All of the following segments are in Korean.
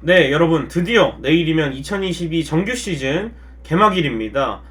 네, 여러분 드디어 내일이면 2022 정규 시즌 개막일입니다.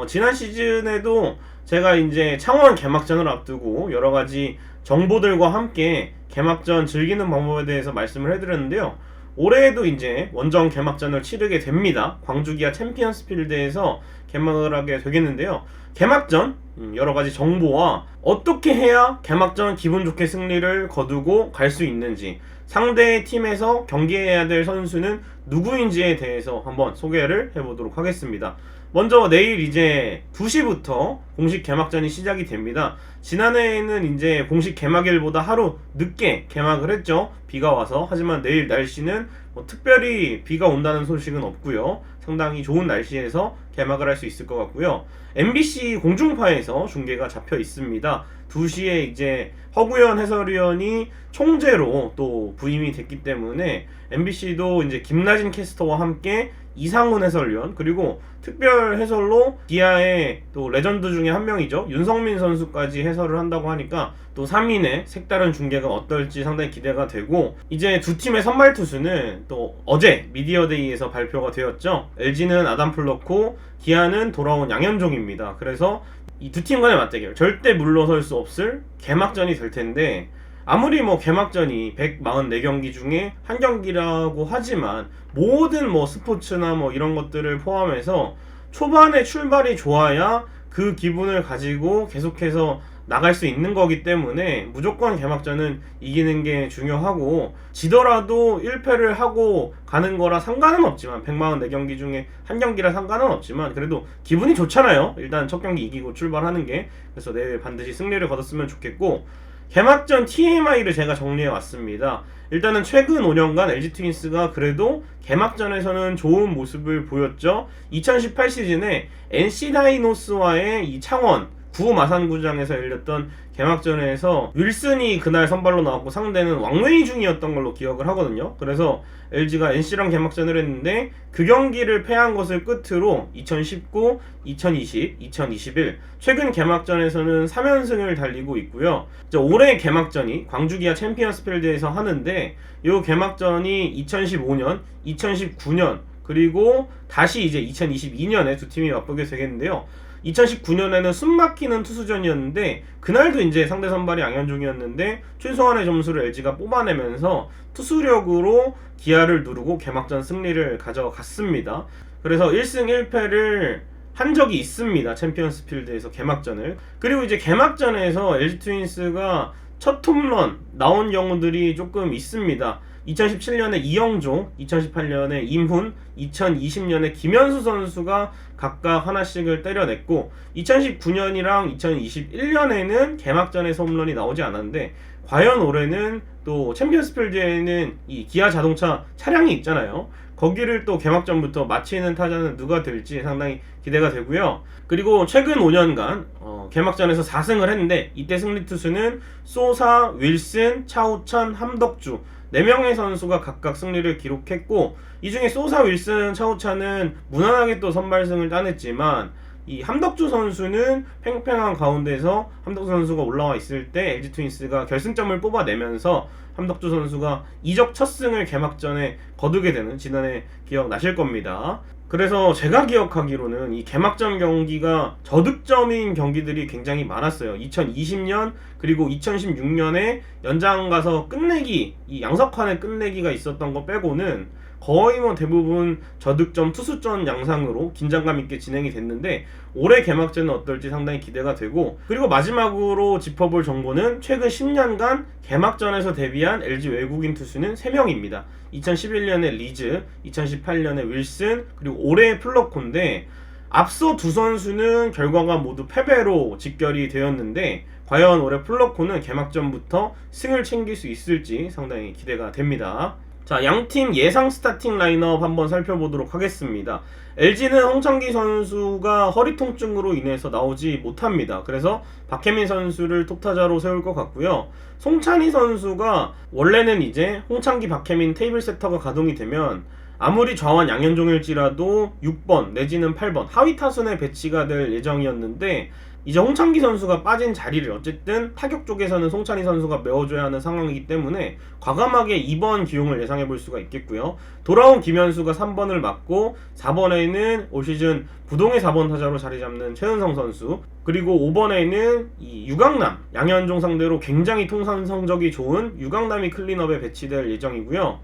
지난 시즌에도 제가 이제 창원 개막전을 앞두고 여러 가지 정보들과 함께 개막전 즐기는 방법에 대해서 말씀을 해드렸는데요. 올해에도 이제 원정 개막전을 치르게 됩니다. 광주기아 챔피언스필드에서 개막을 하게 되겠는데요. 개막전 여러 가지 정보와 어떻게 해야 개막전 기분 좋게 승리를 거두고 갈 수 있는지, 상대 팀에서 경기해야 될 선수는 누구인지에 대해서 한번 소개를 해보도록 하겠습니다. 먼저 내일 이제 2시부터 공식 개막전이 시작이 됩니다. 지난해에는 이제 공식 개막일보다 하루 늦게 개막을 했죠. 비가 와서. 하지만 내일 날씨는 특별히 비가 온다는 소식은 없고요. 상당히 좋은 날씨에서 개막을 할 수 있을 것 같고요. MBC 공중파에서 중계가 잡혀 있습니다. 2시에 이제 허구현 해설위원이 총재로 또 부임이 됐기 때문에 MBC도 이제 김나진 캐스터와 함께 이상훈 해설위원, 그리고 특별 해설로 기아의 또 레전드 중에 한 명이죠. 윤성민 선수까지 해설을 한다고 하니까 또 3인의 색다른 중계가 어떨지 상당히 기대가 되고, 이제 두 팀의 선발 투수는 또 어제 미디어데이에서 발표가 되었죠. LG는 아담 플러코, 기아는 돌아온 양현종입니다. 그래서 이 두 팀 간의 맞대결, 절대 물러설 수 없을 개막전이 될 텐데, 아무리 개막전이 144경기 중에 한 경기라고 하지만 모든 스포츠나 이런 것들을 포함해서 초반에 출발이 좋아야 그 기분을 가지고 계속해서 나갈 수 있는 거기 때문에 무조건 개막전은 이기는 게 중요하고, 지더라도 1패를 하고 가는 거라 상관은 없지만, 144경기 중에 한 경기라 상관은 없지만 그래도 기분이 좋잖아요. 일단 첫 경기 이기고 출발하는 게. 그래서 내일 반드시 승리를 거뒀으면 좋겠고, 개막전 TMI를 제가 정리해 왔습니다. 일단은 최근 5년간 LG 트윈스가 그래도 개막전에서는 좋은 모습을 보였죠. 2018 시즌에 NC 다이노스와의 이 창원 구마산구장에서 열렸던 개막전에서 윌슨이 그날 선발로 나왔고 상대는 왕웨이 중이었던 걸로 기억을 하거든요. 그래서 LG가 NC랑 개막전을 했는데 그 경기를 패한 것을 끝으로 2019, 2020, 2021 최근 개막전에서는 3연승을 달리고 있고요. 올해 개막전이 광주기아 챔피언스필드에서 하는데 이 개막전이 2015년, 2019년 그리고 다시 이제 2022년에 두 팀이 맞붙게 되겠는데요. 2019년에는 숨막히는 투수전이었는데 그날도 이제 상대 선발이 양현종이었는데 최소한의 점수를 LG가 뽑아내면서 투수력으로 기아를 누르고 개막전 승리를 가져갔습니다. 그래서 1승 1패를 한 적이 있습니다. 챔피언스필드에서 개막전을. 그리고 이제 개막전에서 LG 트윈스가 첫 홈런 나온 경우들이 조금 있습니다. 2017년에 이영종, 2018년에 임훈, 2020년에 김현수 선수가 각각 하나씩을 때려냈고, 2019년이랑 2021년에는 개막전에서 홈런이 나오지 않았는데, 과연 올해는 또 챔피언스필드에는 이 기아 자동차 차량이 있잖아요. 거기를 또 개막전부터 마치는 타자는 누가 될지 상당히 기대가 되고요. 그리고 최근 5년간 개막전에서 4승을 했는데 이때 승리 투수는 소사, 윌슨, 차우찬, 함덕주 4명의 선수가 각각 승리를 기록했고, 이 중에 소사, 윌슨, 차우찬은 무난하게 또 선발승을 따냈지만 이 함덕주 선수는 팽팽한 가운데서 함덕주 선수가 올라와 있을 때 LG 트윈스가 결승점을 뽑아내면서 함덕주 선수가 이적 첫 승을 개막전에 거두게 되는, 지난해 기억나실 겁니다. 그래서 제가 기억하기로는 이 개막전 경기가 저득점인 경기들이 굉장히 많았어요. 2020년 그리고 2016년에 연장 가서 끝내기, 이 양석환의 끝내기가 있었던 거 빼고는 거의 대부분 저득점 투수전 양상으로 긴장감 있게 진행이 됐는데, 올해 개막전은 어떨지 상당히 기대가 되고, 그리고 마지막으로 짚어볼 정보는 최근 10년간 개막전에서 데뷔한 LG 외국인 투수는 3명입니다. 2011년에 리즈, 2018년에 윌슨, 그리고 올해의 플러코인데, 앞서 두 선수는 결과가 모두 패배로 직결이 되었는데 과연 올해 플러코는 개막전부터 승을 챙길 수 있을지 상당히 기대가 됩니다. 자, 양팀 예상 스타팅 라인업 한번 살펴보도록 하겠습니다. LG는 홍창기 선수가 허리 통증으로 인해서 나오지 못합니다. 그래서 박혜민 선수를 톱타자로 세울 것 같고요. 송찬희 선수가 원래는 이제 홍창기, 박혜민 테이블 세터가 가동이 되면 아무리 좌완 양현종일지라도 6번 내지는 8번 하위 타순에 배치가 될 예정이었는데 이제 홍창기 선수가 빠진 자리를 어쨌든 타격 쪽에서는 송찬희 선수가 메워줘야 하는 상황이기 때문에 과감하게 2번 기용을 예상해 볼 수가 있겠고요. 돌아온 김현수가 3번을 맡고 4번에는 올 시즌 부동의 4번 타자로 자리 잡는 최은성 선수, 그리고 5번에는 이 유강남, 양현종 상대로 굉장히 통산 성적이 좋은 유강남이 클린업에 배치될 예정이고요.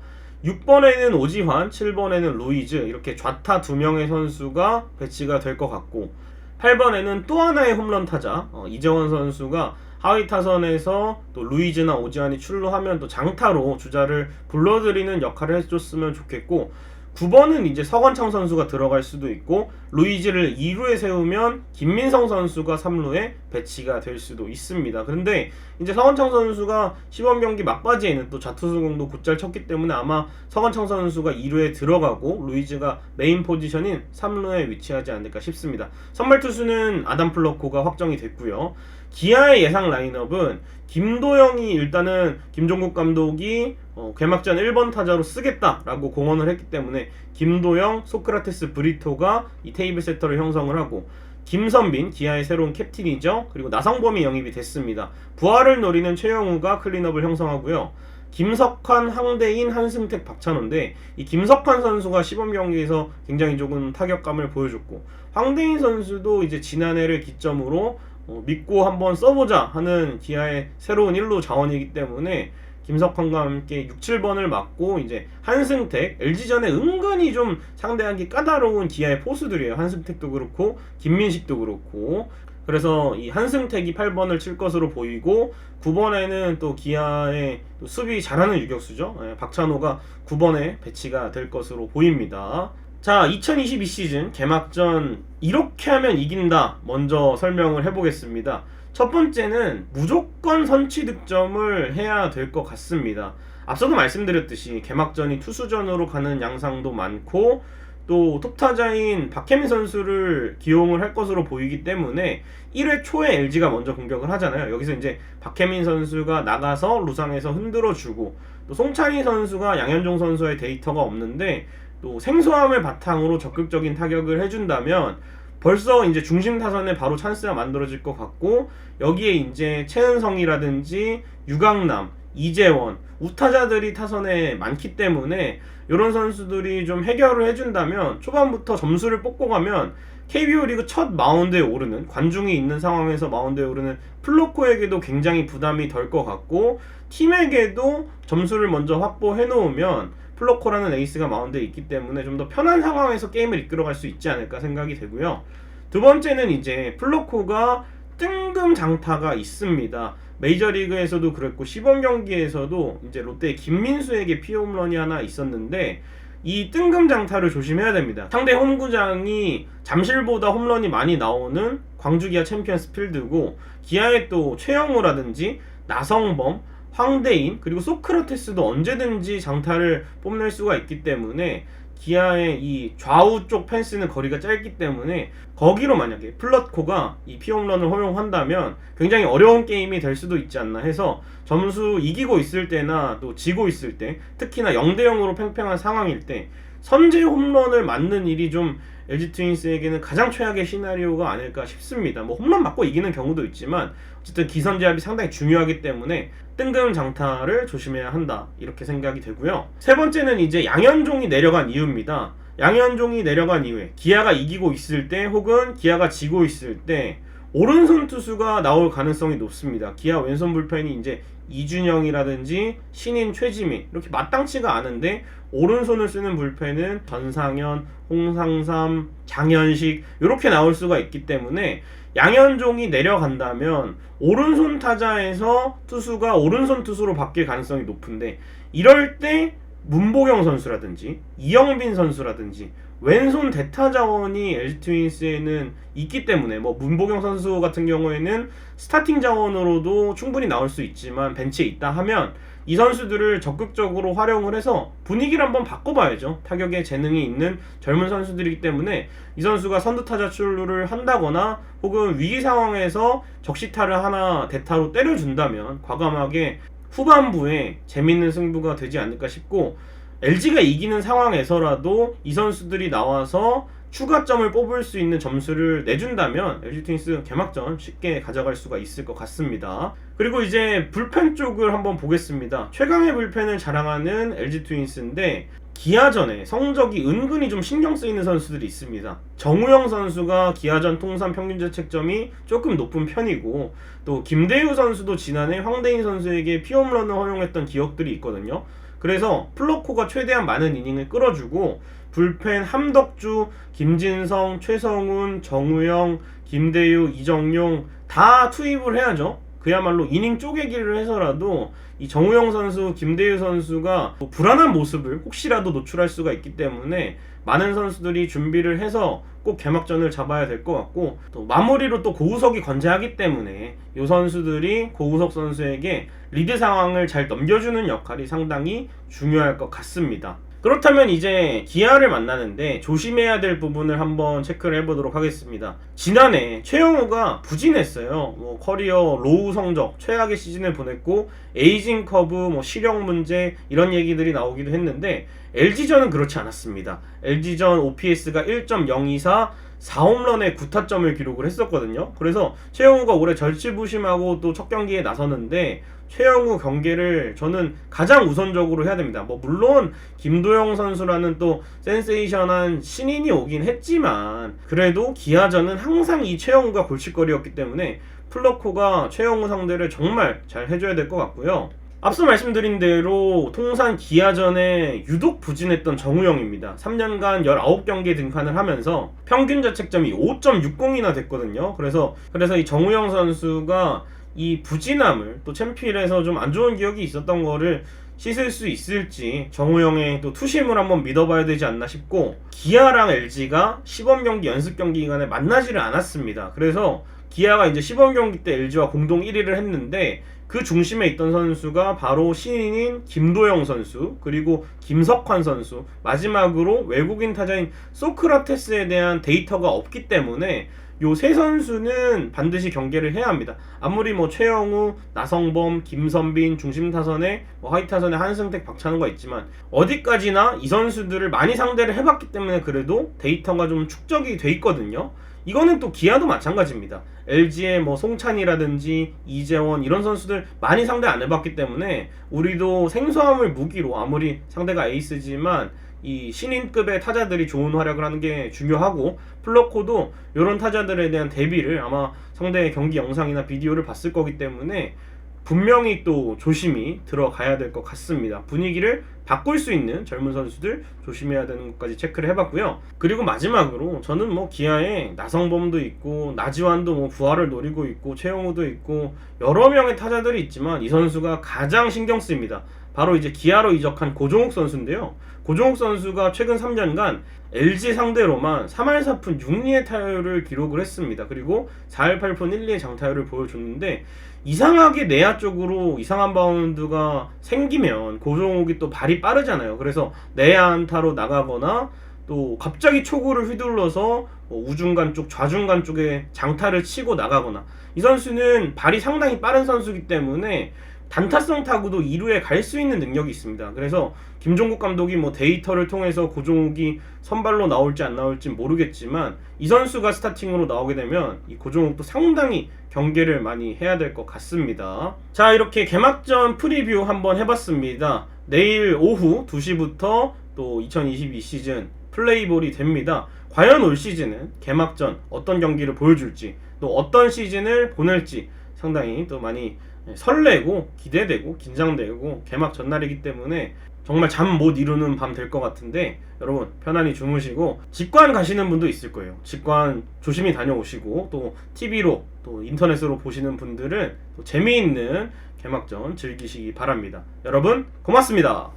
6번에는 오지환, 7번에는 루이즈, 이렇게 좌타 2명의 선수가 배치가 될 것 같고, 8번에는 또 하나의 홈런 타자 이재원 선수가 하위 타선에서 또 루이즈나 오지환이 출루하면 또 장타로 주자를 불러들이는 역할을 해줬으면 좋겠고, 9번은 이제 서건창 선수가 들어갈 수도 있고, 루이즈를 2루에 세우면 김민성 선수가 3루에 배치가 될 수도 있습니다. 그런데 이제 서건창 선수가 시범 경기 막바지에는 또 좌투수공도 곧잘 쳤기 때문에 아마 서건창 선수가 2루에 들어가고 루이즈가 메인 포지션인 3루에 위치하지 않을까 싶습니다. 선발 투수는 아담 플러코가 확정이 됐고요. 기아의 예상 라인업은 김도영이 일단은 김종국 감독이 개막전 1번 타자로 쓰겠다라고 공언을 했기 때문에 김도영, 소크라테스, 브리토가 이 테이블 세터를 형성을 하고, 김선빈, 기아의 새로운 캡틴이죠. 그리고 나성범이 영입이 됐습니다. 부활을 노리는 최영우가 클린업을 형성하고요. 김석환, 황대인, 한승택, 박찬호인데 이 김석환 선수가 시범 경기에서 굉장히 조금 타격감을 보여줬고, 황대인 선수도 이제 지난해를 기점으로 믿고 한번 써보자 하는 기아의 새로운 1루 자원이기 때문에 김석환과 함께 6, 7번을 맡고, 이제 한승택, LG전에 은근히 좀 상대하기 까다로운 기아의 포수들이에요. 한승택도 그렇고 김민식도 그렇고. 그래서 이 한승택이 8번을 칠 것으로 보이고, 9번에는 또 기아의 또 수비 잘하는 유격수죠. 박찬호가 9번에 배치가 될 것으로 보입니다. 자, 2022 시즌 개막전 이렇게 하면 이긴다 먼저 설명을 해보겠습니다. 첫 번째는 무조건 선취 득점을 해야 될 것 같습니다. 앞서도 말씀드렸듯이 개막전이 투수전으로 가는 양상도 많고, 또 톱타자인 박혜민 선수를 기용을 할 것으로 보이기 때문에 1회 초에 LG가 먼저 공격을 하잖아요. 여기서 이제 박혜민 선수가 나가서 루상에서 흔들어주고, 또 송찬희 선수가 양현종 선수의 데이터가 없는데 또 생소함을 바탕으로 적극적인 타격을 해준다면 벌써 이제 중심 타선에 바로 찬스가 만들어질 것 같고, 여기에 이제 최은성이라든지 유강남, 이재원, 우타자들이 타선에 많기 때문에 이런 선수들이 좀 해결을 해준다면 초반부터 점수를 뽑고 가면 KBO 리그 첫 마운드에 오르는, 관중이 있는 상황에서 마운드에 오르는 플로코에게도 굉장히 부담이 덜 것 같고, 팀에게도 점수를 먼저 확보해 놓으면 플로코라는 에이스가 마운드에 있기 때문에 좀 더 편한 상황에서 게임을 이끌어갈 수 있지 않을까 생각이 되고요. 두 번째는 이제 플로코가 뜬금 장타가 있습니다. 메이저리그에서도 그랬고 시범 경기에서도 이제 롯데의 김민수에게 피홈런이 하나 있었는데, 이 뜬금 장타를 조심해야 됩니다. 상대 홈구장이 잠실보다 홈런이 많이 나오는 광주 기아 챔피언스 필드고, 기아의 또 최영우라든지 나성범, 황대인, 그리고 소크라테스도 언제든지 장타를 뽐낼 수가 있기 때문에 기아의 이 좌우 쪽 펜스는 거리가 짧기 때문에 거기로 만약에 플러코가 이 피홈런을 허용한다면 굉장히 어려운 게임이 될 수도 있지 않나 해서, 점수 이기고 있을 때나 또 지고 있을 때, 특히나 0대0으로 팽팽한 상황일 때 선제 홈런을 맞는 일이 좀 LG 트윈스에게는 가장 최악의 시나리오가 아닐까 싶습니다. 뭐 홈런 맞고 이기는 경우도 있지만 어쨌든 기선제압이 상당히 중요하기 때문에 뜬금 장타를 조심해야 한다, 이렇게 생각이 되고요. 세 번째는 이제 양현종이 내려간 이유입니다. 양현종이 내려간 이후에 기아가 이기고 있을 때 혹은 기아가 지고 있을 때 오른손 투수가 나올 가능성이 높습니다. 기아 왼손 불펜이 이제 이준영이라든지 신인 최지민 이렇게 마땅치가 않은데, 오른손을 쓰는 불펜은 전상현, 홍상삼, 장현식 이렇게 나올 수가 있기 때문에 양현종이 내려간다면 오른손 타자에서 투수가 오른손 투수로 바뀔 가능성이 높은데, 이럴 때 문보경 선수라든지 이영빈 선수라든지 왼손 대타 자원이 LG 트윈스에는 있기 때문에, 뭐 문보경 선수 같은 경우에는 스타팅 자원으로도 충분히 나올 수 있지만 벤치에 있다 하면 이 선수들을 적극적으로 활용을 해서 분위기를 한번 바꿔봐야죠. 타격에 재능이 있는 젊은 선수들이기 때문에 이 선수가 선두타자 출루를 한다거나 혹은 위기 상황에서 적시타를 하나 대타로 때려준다면 과감하게 후반부에 재밌는 승부가 되지 않을까 싶고, LG가 이기는 상황에서라도 이 선수들이 나와서 추가점을 뽑을 수 있는 점수를 내준다면 LG 트윈스 개막전 쉽게 가져갈 수가 있을 것 같습니다. 그리고 이제 불펜 쪽을 한번 보겠습니다. 최강의 불펜을 자랑하는 LG 트윈스인데 기아전에 성적이 은근히 좀 신경 쓰이는 선수들이 있습니다. 정우영 선수가 기아전 통산 평균 자책점이 조금 높은 편이고, 또 김대유 선수도 지난해 황대인 선수에게 피홈런을 허용했던 기억들이 있거든요. 그래서 플로코가 최대한 많은 이닝을 끌어주고 불펜 함덕주, 김진성, 최성훈, 정우영, 김대유, 이정용 다 투입을 해야죠. 그야말로 이닝 쪼개기를 해서라도 이 정우영 선수, 김대유 선수가 불안한 모습을 혹시라도 노출할 수가 있기 때문에 많은 선수들이 준비를 해서 꼭 개막전을 잡아야 될 것 같고, 또 마무리로 또 고우석이 건재하기 때문에 이 선수들이 고우석 선수에게 리드 상황을 잘 넘겨주는 역할이 상당히 중요할 것 같습니다. 그렇다면 이제 기아를 만나는데 조심해야 될 부분을 한번 체크를 해보도록 하겠습니다. 지난해 최영우가 부진했어요. 커리어 로우 성적, 최악의 시즌을 보냈고 에이징 커브, 시력 문제 이런 얘기들이 나오기도 했는데 LG전은 그렇지 않았습니다. LG전 OPS가 1.024, 4홈런에 9타점을 기록을 했었거든요. 그래서 최영우가 올해 절치부심하고 또 첫 경기에 나서는데 최영우 경기를 저는 가장 우선적으로 해야 됩니다. 물론 김도영 선수라는 또 센세이션한 신인이 오긴 했지만 그래도 기아전은 항상 이 최영우가 골칫거리였기 때문에 플러코가 최영우 상대를 정말 잘 해줘야 될 것 같고요. 앞서 말씀드린 대로 통산 기아전에 유독 부진했던 정우영입니다. 3년간 19경기에 등판을 하면서 평균 자책점이 5.60이나 됐거든요. 그래서 이 정우영 선수가 이 부진함을 또 챔피언에서 좀 안 좋은 기억이 있었던 거를 씻을 수 있을지 정우영의 또 투심을 한번 믿어봐야 되지 않나 싶고, 기아랑 LG가 시범 경기 연습 경기 기간에 만나지를 않았습니다. 그래서 기아가 이제 시범 경기 때 LG와 공동 1위를 했는데 그 중심에 있던 선수가 바로 신인인 김도영 선수, 그리고 김석환 선수, 마지막으로 외국인 타자인 소크라테스에 대한 데이터가 없기 때문에 요 세 선수는 반드시 경계를 해야 합니다. 아무리 최영우, 나성범, 김선빈 중심 타선에 하이 타선에 한승택, 박찬호가 있지만 어디까지나 이 선수들을 많이 상대를 해봤기 때문에 그래도 데이터가 좀 축적이 돼 있거든요. 이거는 또 기아도 마찬가지입니다. LG의 송찬이라든지 이재원 이런 선수들 많이 상대 안 해봤기 때문에 우리도 생소함을 무기로, 아무리 상대가 에이스지만 이 신인급의 타자들이 좋은 활약을 하는 게 중요하고, 플러코도 이런 타자들에 대한 대비를 아마 상대의 경기 영상이나 비디오를 봤을 거기 때문에 분명히 또 조심히 들어가야 될 것 같습니다. 분위기를 바꿀 수 있는 젊은 선수들 조심해야 되는 것까지 체크를 해봤고요. 그리고 마지막으로 저는 기아에 나성범도 있고 나지완도 부활을 노리고 있고 최영우도 있고 여러 명의 타자들이 있지만 이 선수가 가장 신경 쓰입니다. 바로 이제 기아로 이적한 고종욱 선수인데요. 고종욱 선수가 최근 3년간 LG 상대로만 3할 4푼 6리의 타율을 기록을 했습니다. 그리고 4할 8푼 1리의 장타율을 보여줬는데, 이상하게 내야 쪽으로 이상한 바운드가 생기면 고종욱이 또 발이 빠르잖아요. 그래서 내야 안타로 나가거나 또 갑자기 초구를 휘둘러서 우중간 쪽, 좌중간 쪽에 장타를 치고 나가거나, 이 선수는 발이 상당히 빠른 선수이기 때문에 단타성 타구도 2루에 갈 수 있는 능력이 있습니다. 그래서 김종국 감독이 데이터를 통해서 고종욱이 선발로 나올지 안 나올지 모르겠지만 이 선수가 스타팅으로 나오게 되면 이 고종욱도 상당히 경계를 많이 해야 될 것 같습니다. 자, 이렇게 개막전 프리뷰 한번 해봤습니다. 내일 오후 2시부터 또 2022 시즌 플레이볼이 됩니다. 과연 올 시즌은 개막전 어떤 경기를 보여줄지, 또 어떤 시즌을 보낼지 상당히 또 많이 설레고 기대되고 긴장되고 개막 전날이기 때문에 정말 잠 못 이루는 밤 될 것 같은데, 여러분 편안히 주무시고, 직관 가시는 분도 있을 거예요. 직관 조심히 다녀오시고, 또 TV로 또 인터넷으로 보시는 분들은 또 재미있는 개막전 즐기시기 바랍니다. 여러분 고맙습니다.